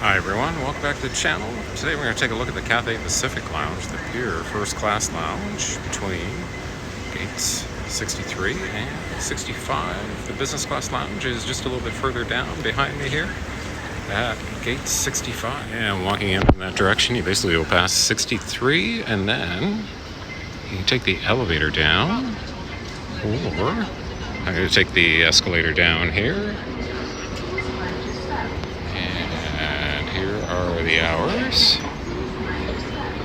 Hi everyone, welcome back to the channel. Today we're going to take a look at the Cathay Pacific Lounge, the Pier First Class Lounge between gates 63 and 65. The business class lounge is just a little bit further down behind me here at gate 65. And walking in that direction, you basically go past 63 and then you take the elevator down, or I'm going to take the escalator down here. Are the hours.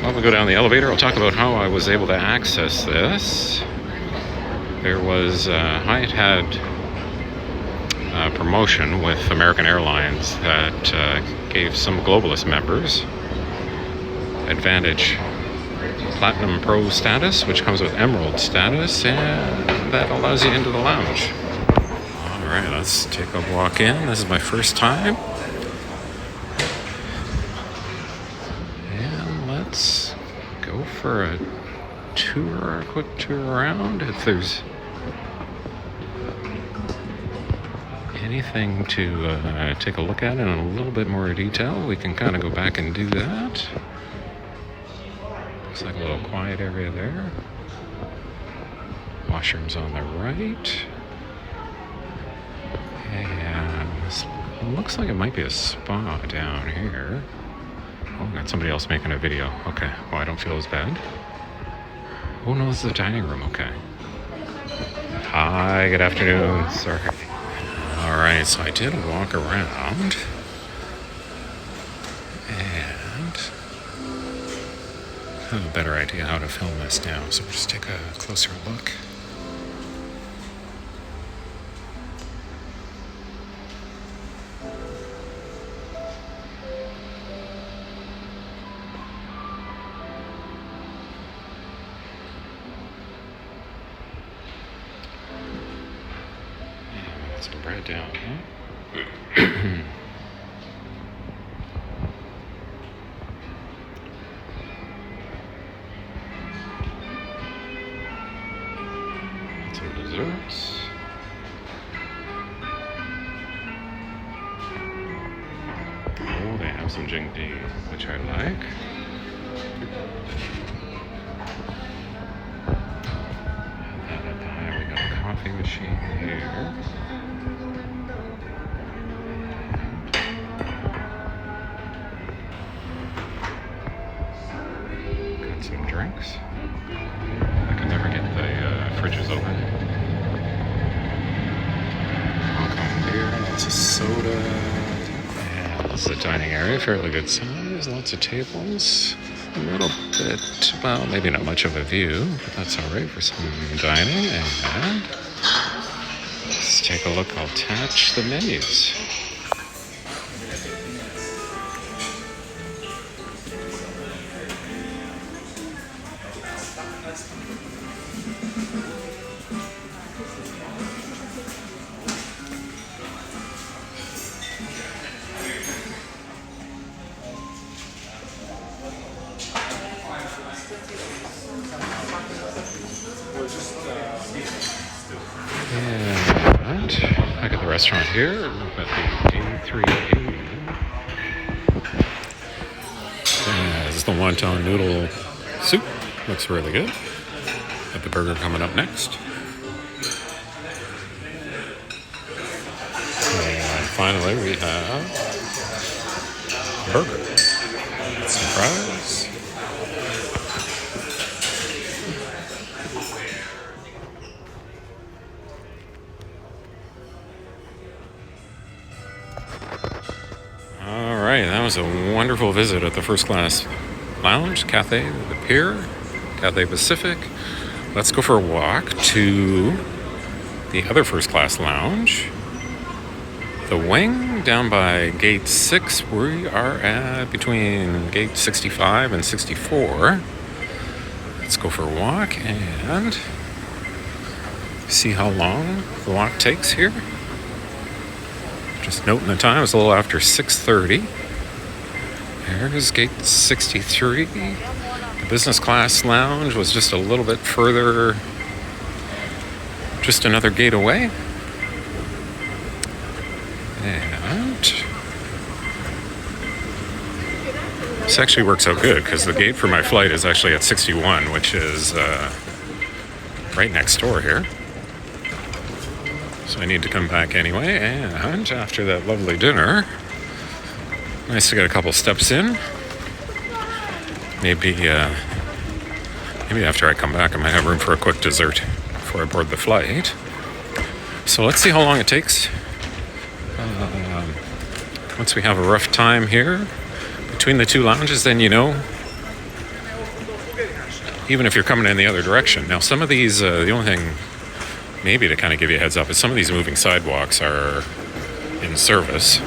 While we go down the elevator, I'll talk about how I was able to access this. There was Hyatt had a promotion with American Airlines that gave some Globalist members Advantage Platinum Pro status, which comes with Emerald status, and that allows you into the lounge. All right, let's take a walk in. This is my first time. Let's go for a quick tour around. If there's anything to take a look at in a little bit more detail, we can kind of go back and do that. Looks like a little quiet area there. Washrooms on the right. And it looks like it might be a spa down here. Oh, got somebody else making a video. Okay, well, I don't feel as bad. Oh, no, this is the dining room. Okay. Hi, good afternoon. Sorry. All right, so I did walk around. And I have a better idea how to film this now. So we'll just take a closer look. Some bread down here. Some desserts. Oh, they have some jingdi, which I like. And then at the high, we got a coffee machine here. Some drinks. I can never get the fridges open. Hong Kong beer, lots of soda. Yeah, this is a dining area, fairly good size, lots of tables. A little bit, well, maybe not much of a view, but that's alright for some dining. And let's take a look. I'll attach the menus. And back at the restaurant here at the A380. This is the wonton noodle soup. Looks really good. Got the burger coming up next. And finally we have burger. Some fries. That was a wonderful visit at the First Class Lounge, Cathay, the Pier, Cathay Pacific. Let's go for a walk to the other First Class Lounge, the Wing, down by gate 6. We are at between gate 65 and 64. Let's go for a walk and see how long the walk takes here. Just noting the time, it's a little after 6:30. There's gate 63. The business class lounge was just a little bit further, just another gate away. And This actually works out good because the gate for my flight is actually at 61, which is right next door here. So I need to come back anyway, and after that lovely dinner, nice to get a couple steps in. Maybe after I come back I might have room for a quick dessert before I board the flight. So let's see how long it takes. Once we have a rough time here between the two lounges, then you know, even if you're coming in the other direction. Now some of these, the only thing maybe to kind of give you a heads up is some of these moving sidewalks are in service.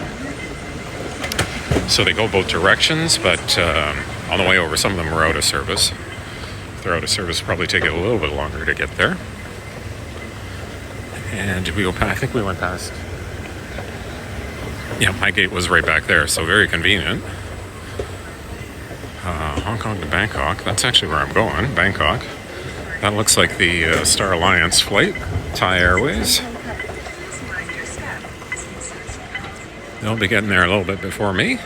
So they go both directions, but on the way over some of them are out of service. If they're out of service, it'll probably take it a little bit longer to get there. And we go past, I think we went past, yeah, my gate was right back there, so very convenient. Hong Kong to Bangkok, that's actually where I'm going, Bangkok. That looks like the Star Alliance flight, Thai Airways. They'll be getting there a little bit before me.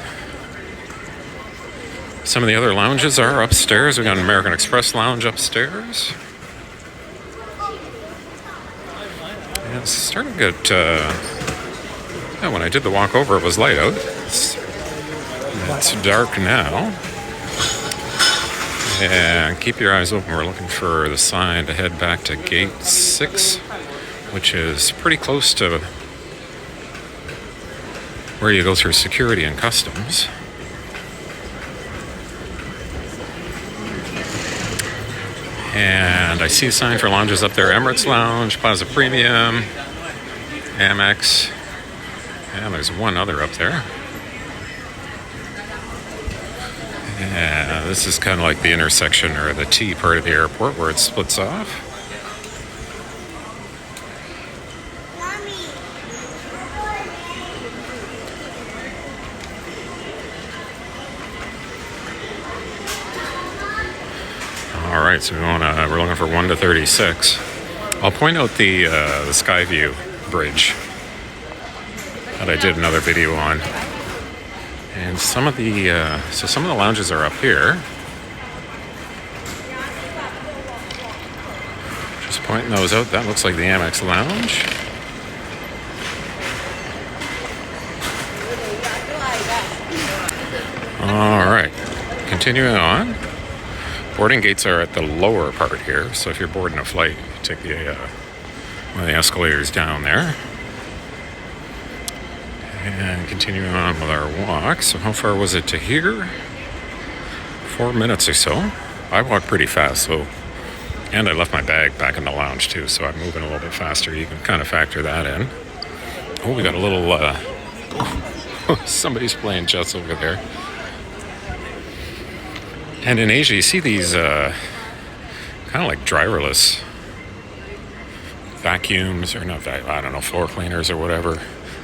Some of the other lounges are upstairs. We got an American Express lounge upstairs. Yeah, it's starting to get, yeah, when I did the walk over, it was light out. It's dark now. And keep your eyes open. We're looking for the sign to head back to gate 6, which is pretty close to where you go through security and customs. And I see a sign for lounges up there. Emirates Lounge, Plaza Premium, Amex, and there's one other up there. Yeah, this is kind of like the intersection or the T part of the airport where it splits off. All right, so we're looking for 1 to 36. I'll point out the Skyview Bridge that I did another video on. And some of the lounges are up here. Just pointing those out. That looks like the Amex Lounge. All right, continuing on. Boarding gates are at the lower part here. So if you're boarding a flight, you take the one of the escalators down there. And continuing on with our walk. So how far was it to here? 4 minutes or so. I walked pretty fast, so, and I left my bag back in the lounge too, so I'm moving a little bit faster. You can kind of factor that in. Oh, we got a little, somebody's playing chess over there. And in Asia, you see these kind of like driverless vacuums, or not, I don't know, floor cleaners or whatever.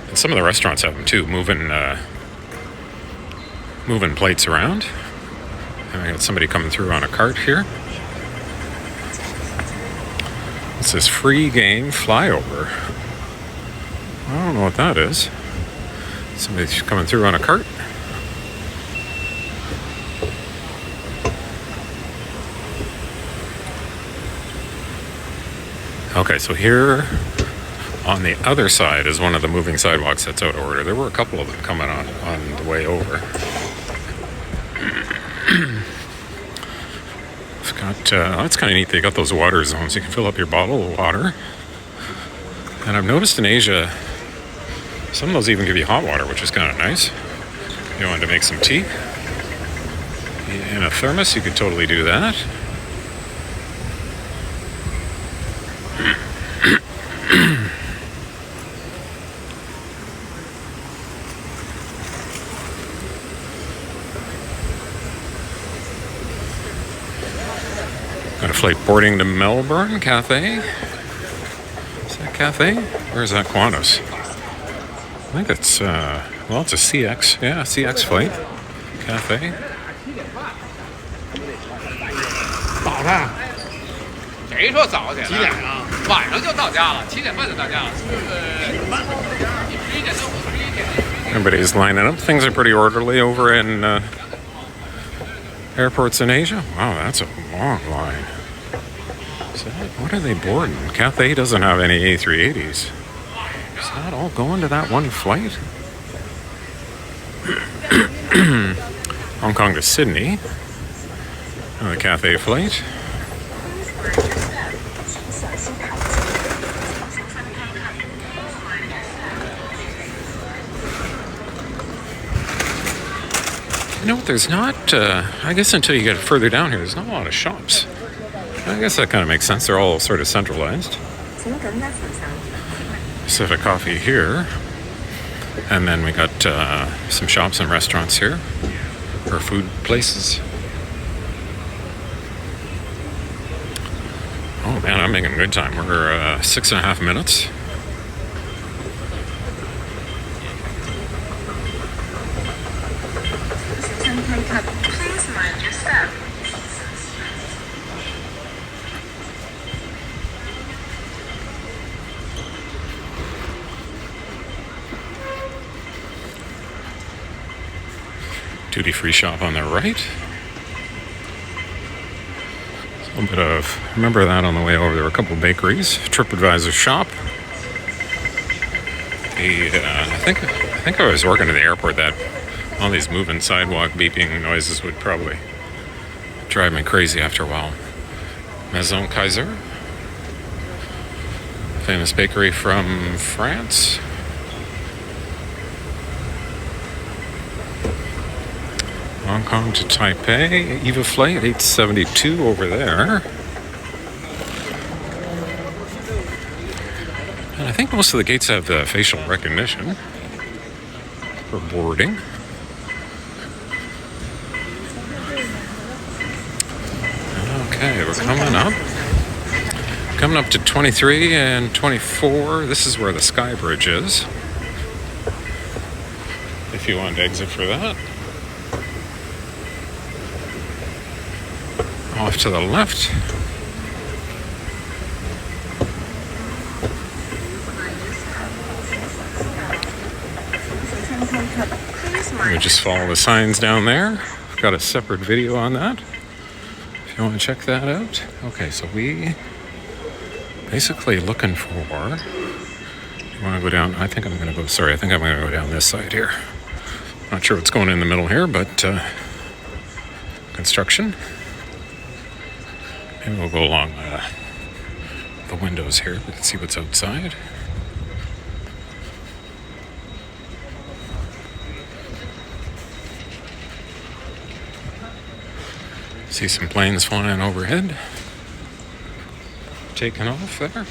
And some of the restaurants have them too, moving plates around. And I got somebody coming through on a cart here. It says free game flyover. I don't know what that is. Somebody's coming through on a cart. Okay, so here on the other side is one of the moving sidewalks that's out of order. There were a couple of them coming on the way over. It's got, that's kind of neat. They got those water zones. You can fill up your bottle of water. And I've noticed in Asia, some of those even give you hot water, which is kind of nice. If you wanted to make some tea in a thermos, you could totally do that. Got a flight boarding to Melbourne, Cathay. Is that Cathay? Or is that Qantas? I think it's, well, it's a CX. Yeah, CX flight. Cathay. 早上，谁说早点？几点啊？晚上就到家了，7点半就到家了。11点到51点。 Everybody's lining up. Things are pretty orderly over in Airports in Asia? Wow, that's a long line. Is that, what are they boarding? Cathay doesn't have any A380s. Is that all going to that one flight? Hong Kong to Sydney. The Cathay flight. You know what, there's not, I guess until you get further down here, there's not a lot of shops. I guess that kind of makes sense. They're all sort of centralized. Pacific Coffee here. And then we got some shops and restaurants here. Or food places. Oh man, I'm making good time. We're 6.5 minutes. Please mind your step. Duty-free shop on the right. A little bit of, remember that on the way over. There were a couple of bakeries. TripAdvisor shop. I think I was working at the airport that all these moving sidewalk beeping noises would probably drive me crazy after a while. Maison Kaiser. Famous bakery from France. Hong Kong to Taipei. EVA flight 872 over there. And I think most of the gates have the facial recognition for boarding. Okay, we're coming up. Coming up to 23 and 24. This is where the Sky Bridge is. If you want to exit for that. Off to the left. We just follow the signs down there. I've got a separate video on that. If you want to check that out. Okay, so we basically looking for. You want to go down? I think I'm going to go down this side here. Not sure what's going in the middle here, but construction. Maybe we'll go along the windows here. We can see what's outside. See some planes flying overhead. Taking off there.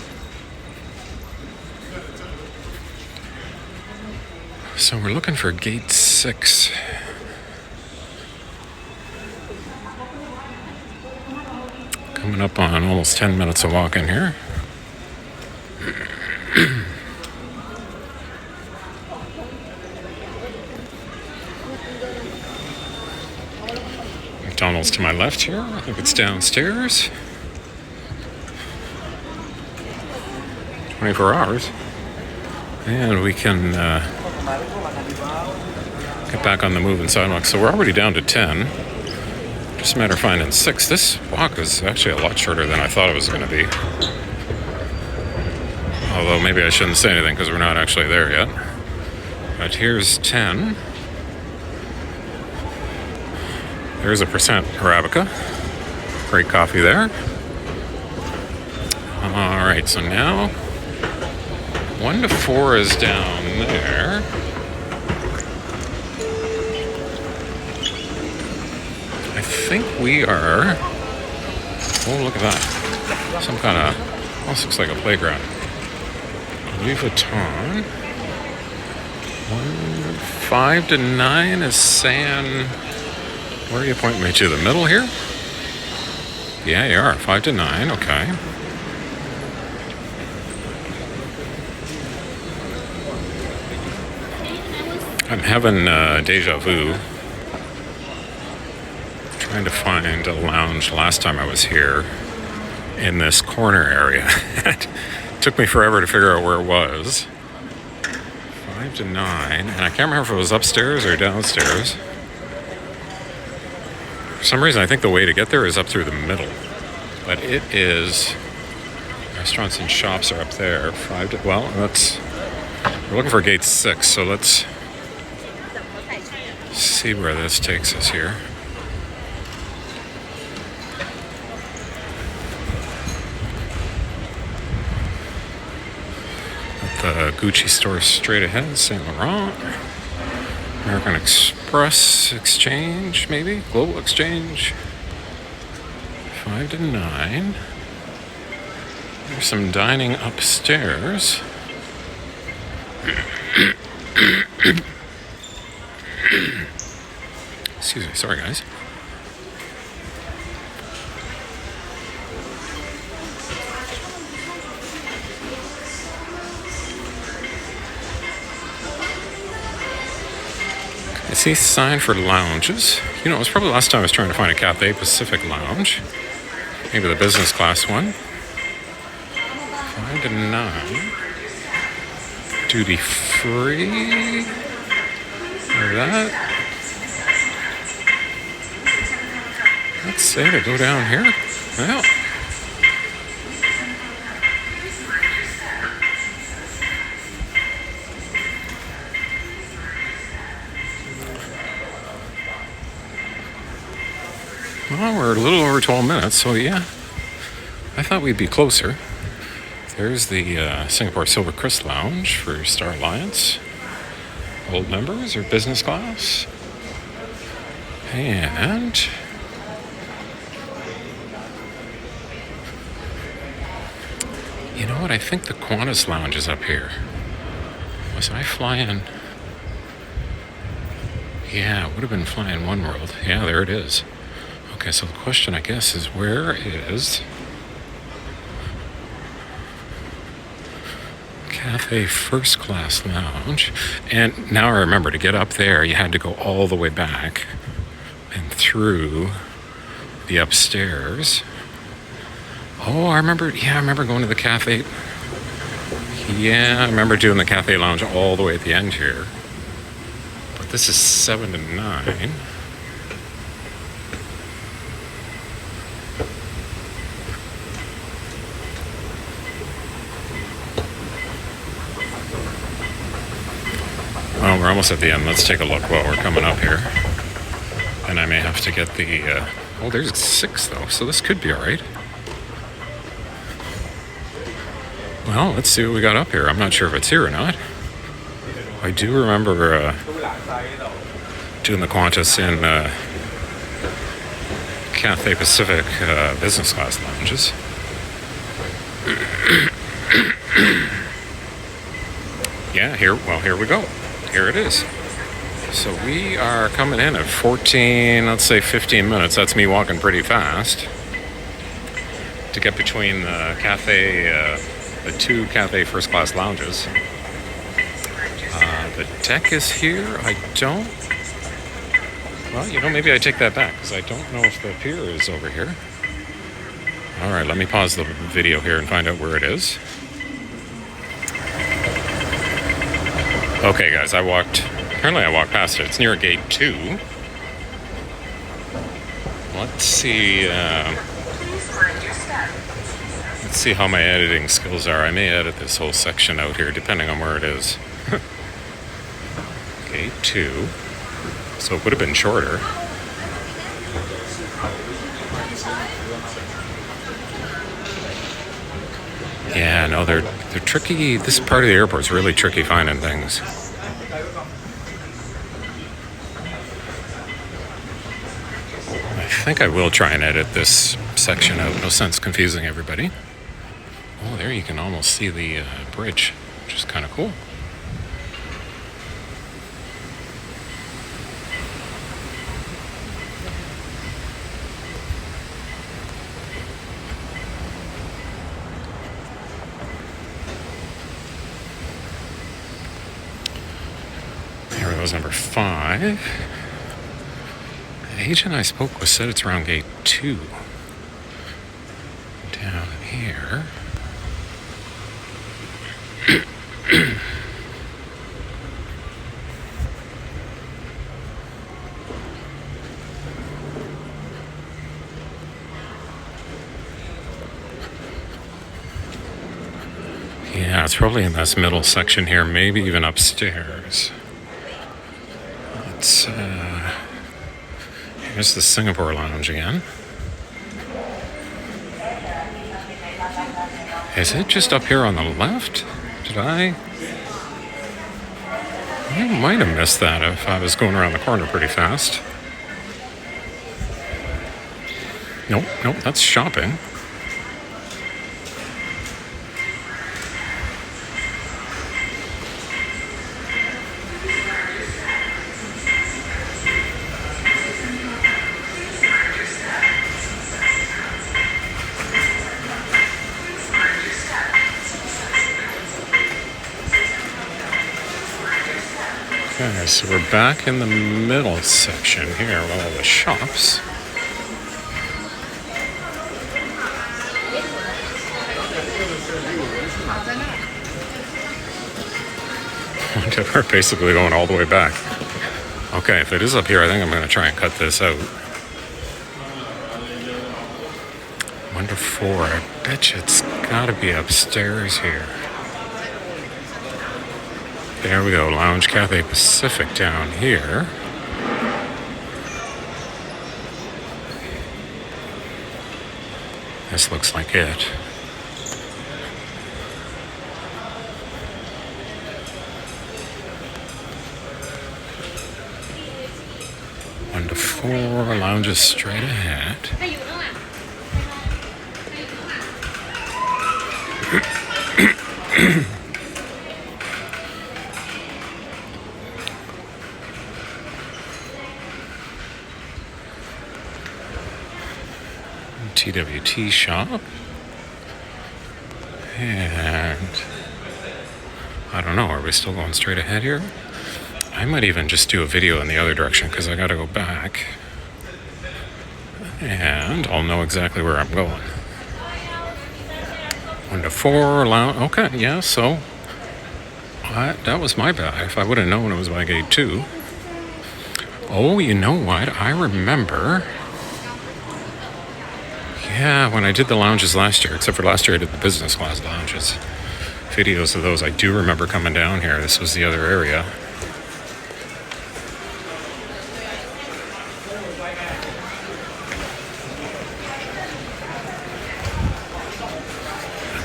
So we're looking for gate 6. Coming up on almost 10 minutes of walking here. McDonald's to my left here. I think it's downstairs. 24 hours. And we can get back on the moving sidewalk. So we're already down to 10. Just a matter of finding 6. This walk is actually a lot shorter than I thought it was going to be. Although maybe I shouldn't say anything because we're not actually there yet. But here's 10. There's a percent Arabica. Great coffee there. All right, so now 1 to 4 is down there. I think we are. Oh, look at that! Some kind of almost looks like a playground. Louis Vuitton. 5 to 9 is San. Where are you pointing me to? The middle here? Yeah, you are. 5 to 9. Okay. I'm having deja vu. Trying to find a lounge last time I was here in this corner area. It took me forever to figure out where it was. 5 to 9. And I can't remember if it was upstairs or downstairs. For some reason, I think the way to get there is up through the middle. But it is... Restaurants and shops are up there. Well, we're looking for gate 6, so let's see where this takes us here. The Gucci store straight ahead, Saint Laurent, American Express Exchange, maybe Global Exchange. 5 to 9. There's some dining upstairs. Excuse me, sorry guys. I see a sign for lounges. You know, it was probably the last time I was trying to find a Cathay Pacific lounge. Maybe the business class one. 5 to 9. Duty free. Or that. Let's say to go down here. Well. Well, we're a little over 12 minutes, so yeah. I thought we'd be closer. There's the Singapore Silver Crest Lounge for Star Alliance. Old members or business class. And you know what? I think the Qantas Lounge is up here. Was I flying? Yeah, it would have been flying One World. Yeah, there it is. Okay, so the question, I guess, is where is Cathay First Class Lounge? And now I remember, to get up there, you had to go all the way back and through the upstairs. Oh, I remember going to the Cathay. Yeah, I remember doing the Cathay Lounge all the way at the end here. But this is 7 to 9. Well, we're almost at the end. Let's take a look while we're coming up here. And I may have to get the... oh, there's 6, though, so this could be all right. Well, let's see what we got up here. I'm not sure if it's here or not. I do remember doing the Qantas in Cathay Pacific business class lounges. Yeah, here we go. Here it is. So we are coming in at 14, let's say 15 minutes. That's me walking pretty fast to get between the Cathay, the 2 Cathay First Class lounges. The deck is here. Well, you know, maybe I take that back because I don't know if the pier is over here. All right, let me pause the video here and find out where it is. Okay, guys, apparently I walked past it. It's near gate 2. Let's see how my editing skills are. I may edit this whole section out here, depending on where it is. Gate 2. So it would have been shorter. Yeah, no, they're tricky. This part of the airport's really tricky finding things. I think I will try and edit this section out. No sense confusing everybody. Oh, there you can almost see the bridge, which is kind of cool. There was number 5. The agent I spoke with said it's around gate 2. Down here. Yeah, it's probably in this middle section here, maybe even upstairs. It's here's the Singapore lounge again. Is it just up here on the left? Did I might have missed that if I was going around the corner pretty fast. Nope, that's shopping. Okay, so we're back in the middle section here with all the shops. We're basically going all the way back. Okay, if it is up here, I think I'm going to try and cut this out. 1 to 4. I bet you it's got to be upstairs here. There we go, Lounge Cathay Pacific down here. This looks like it. One to 4, lounges straight ahead. TWT shop. And I don't know, are we still going straight ahead here? I might even just do a video in the other direction because I got to go back. And I'll know exactly where I'm going. 1 to 4, lounge. Okay, yeah, so that was my bad. If I would have known it was by gate 2. Oh, you know what? I remember. Yeah, when I did the lounges last year, except for last year I did the business class lounges. Videos of those, I do remember coming down here. This was the other area.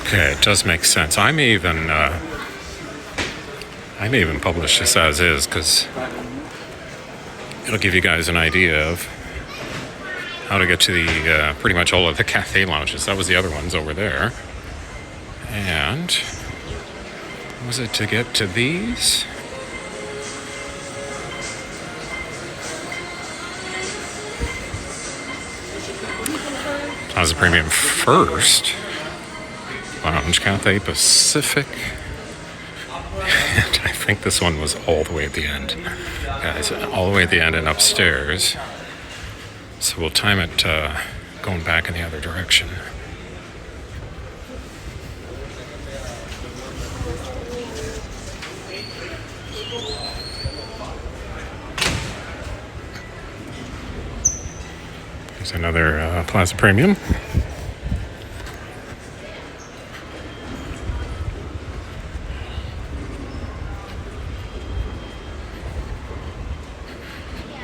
Okay, it does make sense. I may even publish this as is because it'll give you guys an idea of how to get to the pretty much all of the Cathay lounges. That was the other ones over there. And was it to get to these? Plaza Premium First Lounge, Cathay Pacific. And I think this one was all the way at the end. Guys, all the way at the end and upstairs. So we'll time it going back in the other direction. There's another Plaza Premium.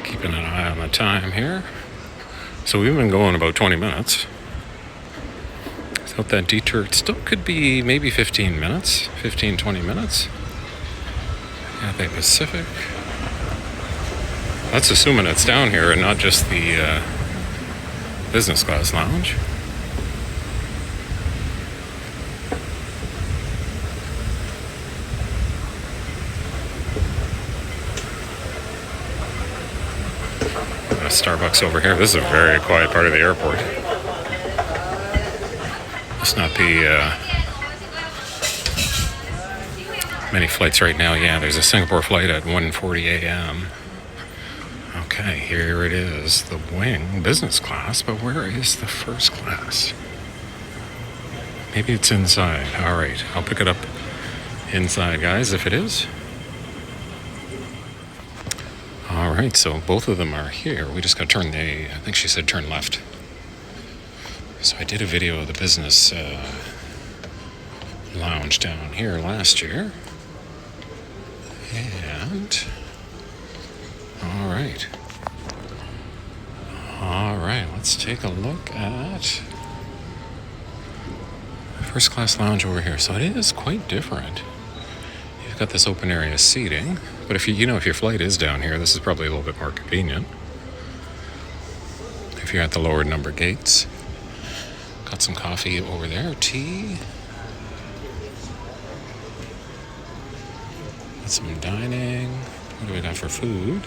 Keeping an eye on the time here. So we've been going about 20 minutes. Without that detour, it still could be maybe 15 minutes, 20 minutes. Cathay Pacific. That's assuming it's down here and not just the business class lounge. Starbucks over here. This is a very quiet part of the airport. Must not be many flights right now. Yeah, there's a Singapore flight at 1:40 a.m. Okay, here it is, the Wing business class, but where is the first class? Maybe it's inside. All right, I'll pick it up inside, guys, if it is. All right, so both of them are here. We just got to turn I think she said turn left. So I did a video of the business lounge down here last year. And all right, let's take a look at first class lounge over here. So it is quite different. You've got this open area seating, but if if your flight is down here, this is probably a little bit more convenient. If you're at the lower number gates, got some coffee over there, tea. Got some dining. What do we got for food?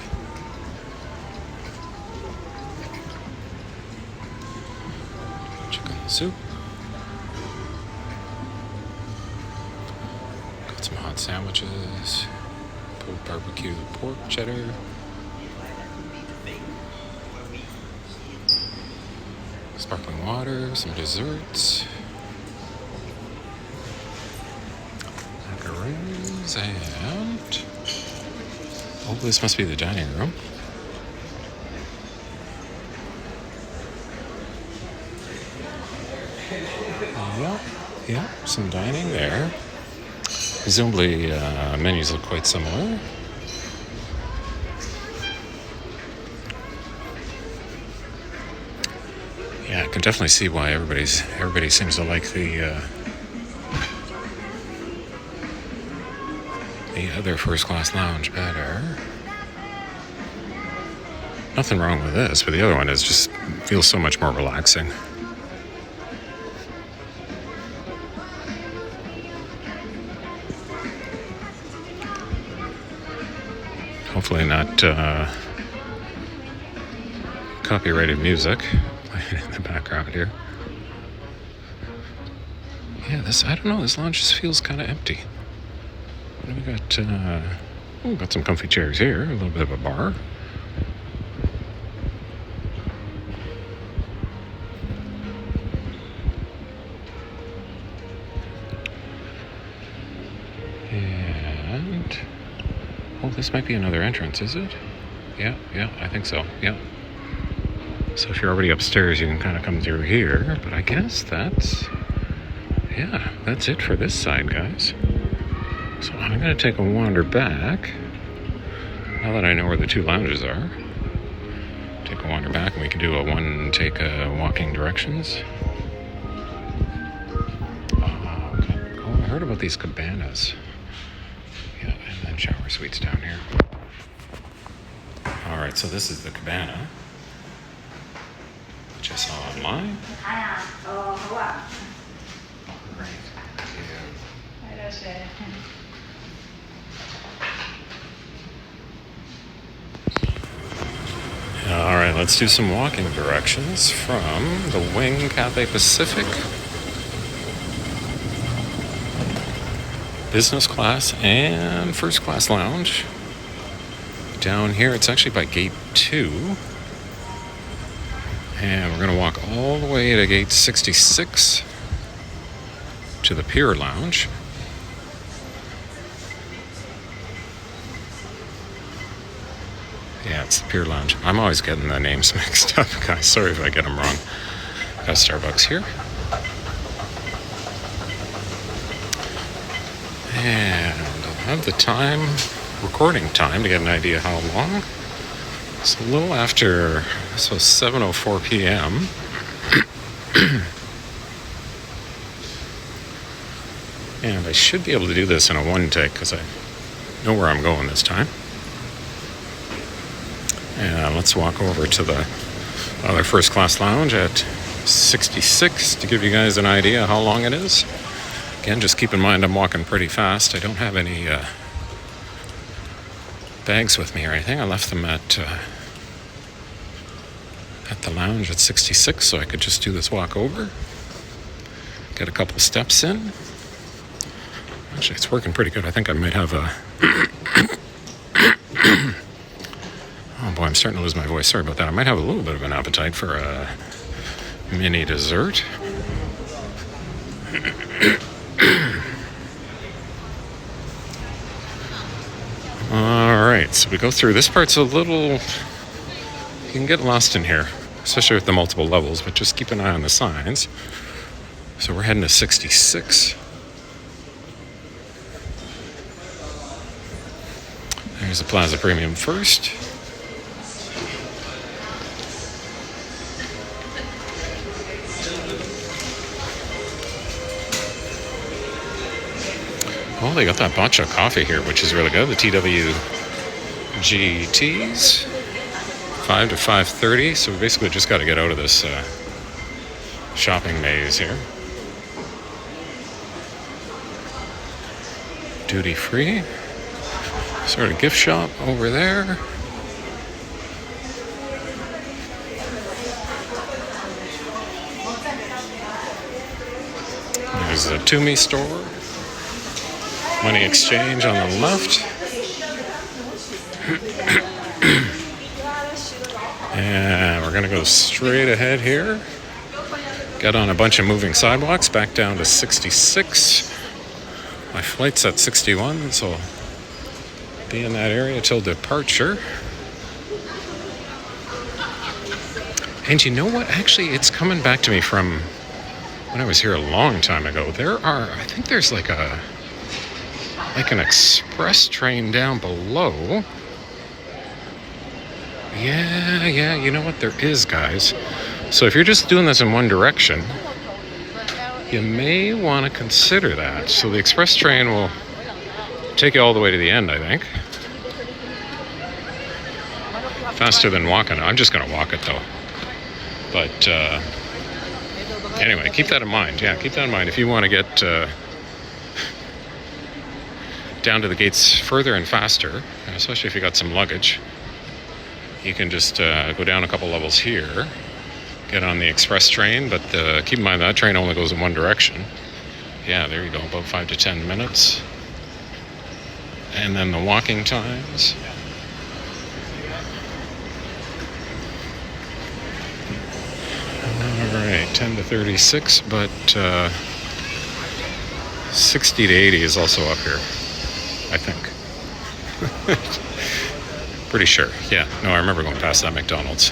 Chicken soup. Got some hot sandwiches. Pulled barbecue pork cheddar. Sparkling water, some desserts. Macaroons and... oh, this must be the dining room. Yeah, some dining there. Presumably, menus look quite similar. Yeah, I can definitely see why everybody seems to like the other first class lounge better. Nothing wrong with this, but the other one feels so much more relaxing. Hopefully not copyrighted music playing in the background here. Yeah, this lounge just feels kind of empty. What do we got? Got some comfy chairs here, a little bit of a bar. And this might be another entrance, is it? Yeah, I think so. Yeah. So if you're already upstairs, you can kind of come through here. But I guess that's it for this side, guys. So I'm going to take a wander back. Now that I know where the two lounges are, take a wander back and we can do walking directions. Okay. Oh, I heard about these cabanas. Yeah, and then shower suites down here. All right, so this is the cabana, which I saw online. Great. All right, let's do some walking directions from the Wing Cathay Pacific business class and first class lounge. Down here, it's actually by gate 2. And we're going to walk all the way to gate 66 to the Pier Lounge. Yeah, it's the Pier Lounge. I'm always getting the names mixed up, guys. Sorry if I get them wrong. Got Starbucks here. And I'll have the recording time to get an idea how long. It's a little after, 7:04 p.m. And I should be able to do this in a one take because I know where I'm going this time. And let's walk over to the other first class lounge at 66 to give you guys an idea how long it is. Again, just keep in mind I'm walking pretty fast. I don't have any bags with me or anything. I left them at the lounge at 66 so I could just do this walk over. Get a couple steps in. Actually, it's working pretty good. I think I might have a... Oh boy, I'm starting to lose my voice. Sorry about that. I might have a little bit of an appetite for a mini dessert. All right, so we go through. This part's a little... You can get lost in here, especially with the multiple levels, but just keep an eye on the signs. So we're heading to 66. Here's the Plaza Premium First. Oh, they got that matcha coffee here, which is really good. The TWGTs, 5 to 5:30. So we basically just got to get out of this shopping maze here. Duty free. Sort of gift shop over there. There's the Toomey store. Money exchange on the left. And we're going to go straight ahead here. Get on a bunch of moving sidewalks back down to 66. My flight's at 61, so I'll be in that area till departure. And you know what? Actually, it's coming back to me from when I was here a long time ago. I think there's like an express train down below. Yeah, you know what? There is, guys. So if you're just doing this in one direction, you may want to consider that. So the express train will take you all the way to the end, I think. Faster than walking. I'm just going to walk it, though. But anyway, keep that in mind. Yeah, keep that in mind. If you want to get down to the gates further and faster, especially if you got some luggage, you can just go down a couple levels here, get on the express train, but keep in mind that train only goes in one direction. Yeah, there you go, about 5 to 10 minutes. And then the walking times. Alright, 10 to 36, but 60 to 80 is also up here, I think. Pretty sure. Yeah. No, I remember going past that McDonald's.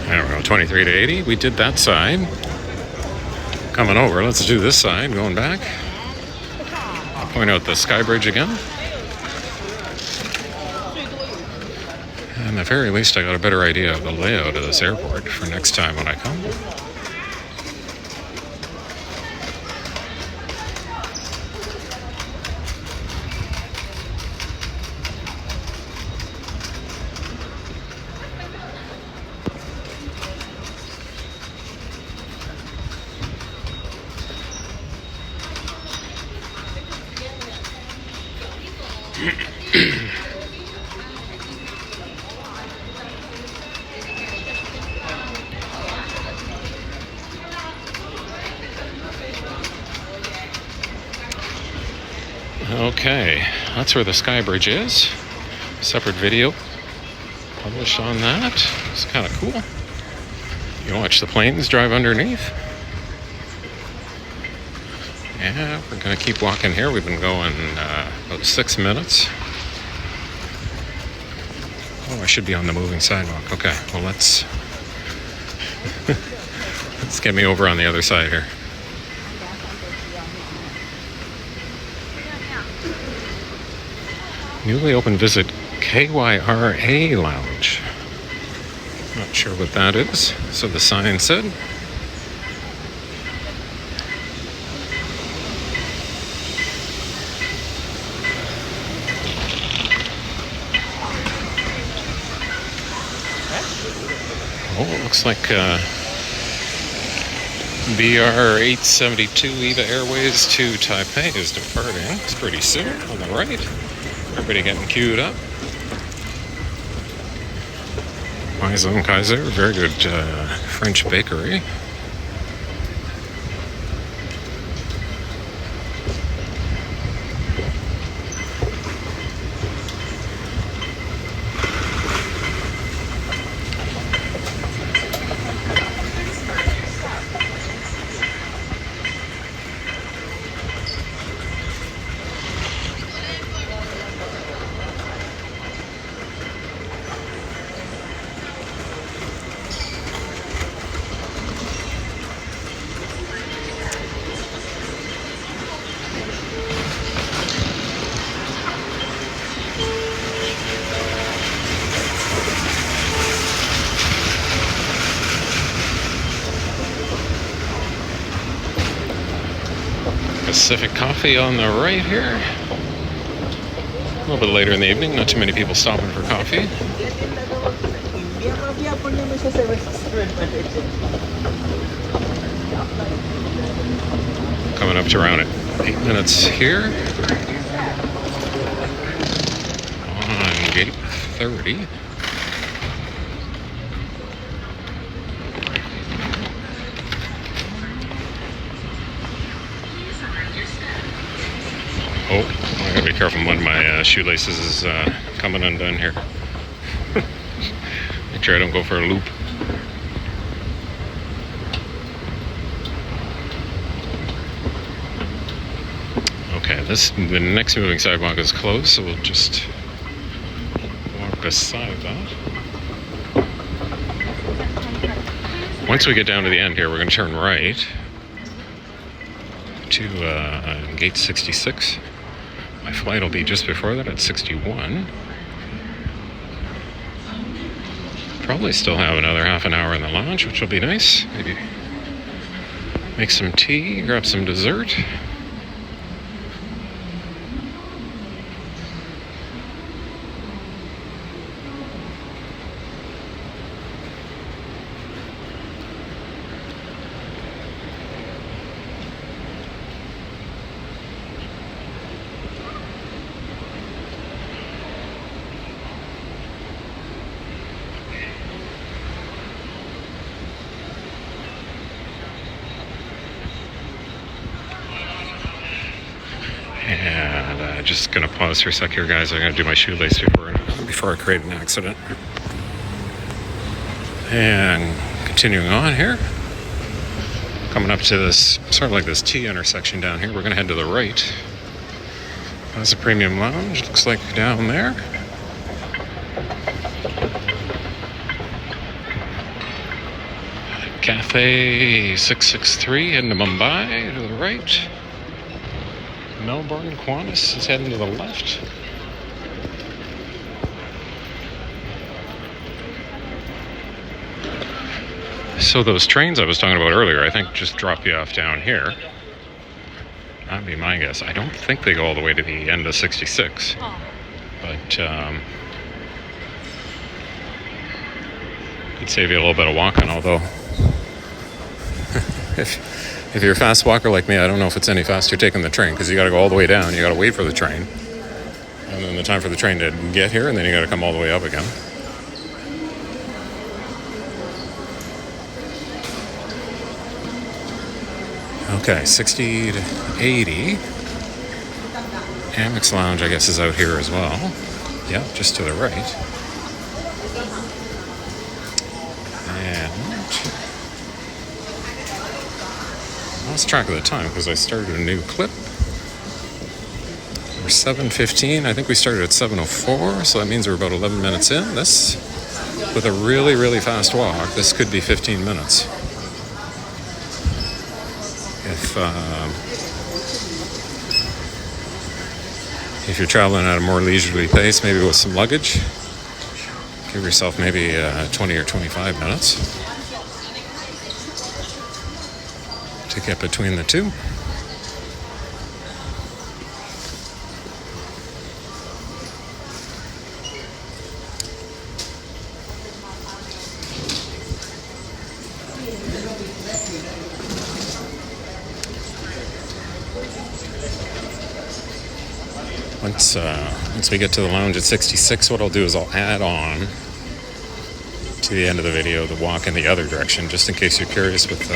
There we go. 23 to 80. We did that side. Coming over. Let's do this side. Going back. Point out the Sky Bridge again. And at the very least, I got a better idea of the layout of this airport for next time when I come. Okay, that's where the Sky Bridge is. Separate video published on that. It's kind of cool. You watch the planes drive underneath. Yeah, we're going to keep walking here. We've been going about 6 minutes. Oh, I should be on the moving sidewalk. Okay, well let's get me over on the other side here. Newly opened visit KYRA Lounge. Not sure what that is. So the sign said. Oh, it looks like BR 872 EVA Airways to Taipei is departing. It's pretty soon on the right. Everybody getting queued up. Maison Kaiser, very good French bakery. Pacific Coffee on the right here. A little bit later in the evening, not too many people stopping for coffee. Coming up to around at 8 minutes here on gate 30. Oh, I gotta be careful. One of my shoelaces is coming undone here. Make sure I don't go for a loop. Okay, the next moving sidewalk is closed, so we'll just walk beside that. Once we get down to the end here, we're going to turn right to gate 66. My flight will be just before that at 61. Probably still have another half an hour in the lounge, which will be nice. Maybe make some tea, grab some dessert. And just gonna pause for a sec here, guys. I'm gonna do my shoelace before I create an accident. And continuing on here, coming up to this sort of like this T intersection down here. We're gonna head to the right. That's a premium lounge. Looks like down there. Cathay 663 into Mumbai to the right. Melbourne Qantas is heading to the left. So those trains I was talking about earlier, I think just drop you off down here. That'd be my guess. I don't think they go all the way to the end of 66. But could save you a little bit of walking, although if you're a fast walker like me, I don't know if it's any faster taking the train, because you got to go all the way down, you got to wait for the train, and then the time for the train to get here, and then you got to come all the way up again. Okay, 60 to 80. Amex Lounge, I guess, is out here as well. Yeah, just to the right. Lost track of the time because I started a new clip. We're 7:15. I think we started at 7:04, so that means we're about 11 minutes in. This, with a really, really fast walk, this could be 15 minutes. If you're traveling at a more leisurely pace, maybe with some luggage, give yourself maybe 20 or 25 minutes to get between the two. Once we get to the lounge at 66, what I'll do is I'll add on to the end of the video the walk in the other direction, just in case you're curious, with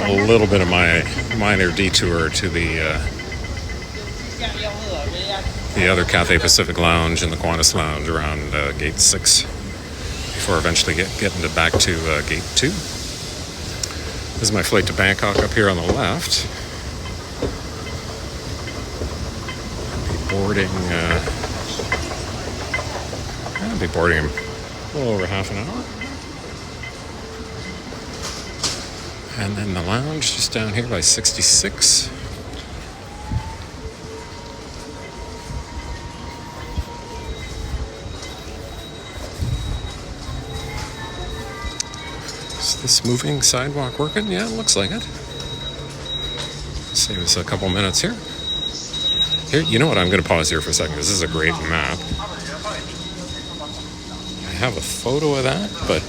a little bit of my minor detour to the other Cathay Pacific Lounge and the Qantas Lounge around gate 6 before eventually getting back to gate 2. This is my flight to Bangkok up here on the left. I'll be boarding him a little over half an hour. And then the lounge just down here by 66. Is this moving sidewalk working? Yeah, it looks like it. Save us a couple minutes here. Here, you know what? I'm going to pause here for a second. This is a great map. I have a photo of that, but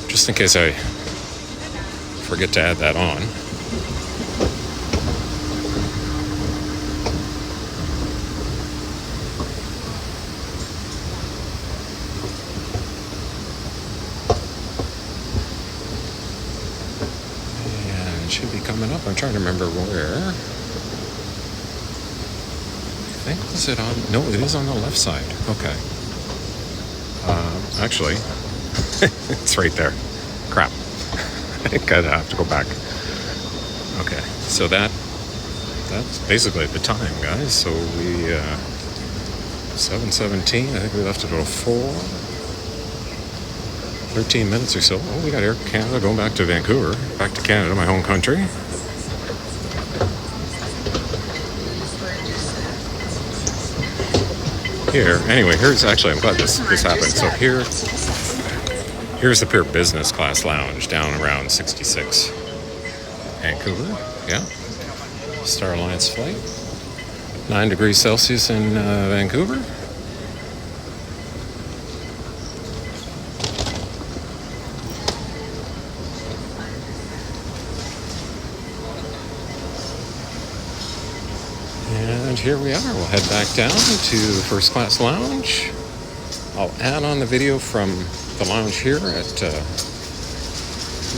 just in case I forget to add that on. And it should be coming up. I'm trying to remember where. I think, was it on? No, it is on the left side. Okay. Actually, it's right there. Crap. I gotta have to go back. Okay, so that's basically the time, guys. So we 7:17. I think we left at about 4. 13 minutes or so. Oh, we got Air Canada going back to Vancouver, back to Canada, my home country. Here, anyway, here's actually, I'm glad this happened. So here's the Pier Business Class Lounge down around 66. Vancouver, yeah. Star Alliance flight. 9 degrees Celsius in Vancouver. And here we are. We'll head back down to the First Class Lounge. I'll add on the video from the lounge here at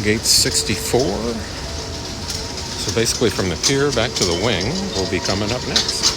gate 64. So basically from the pier back to the wing will be coming up next.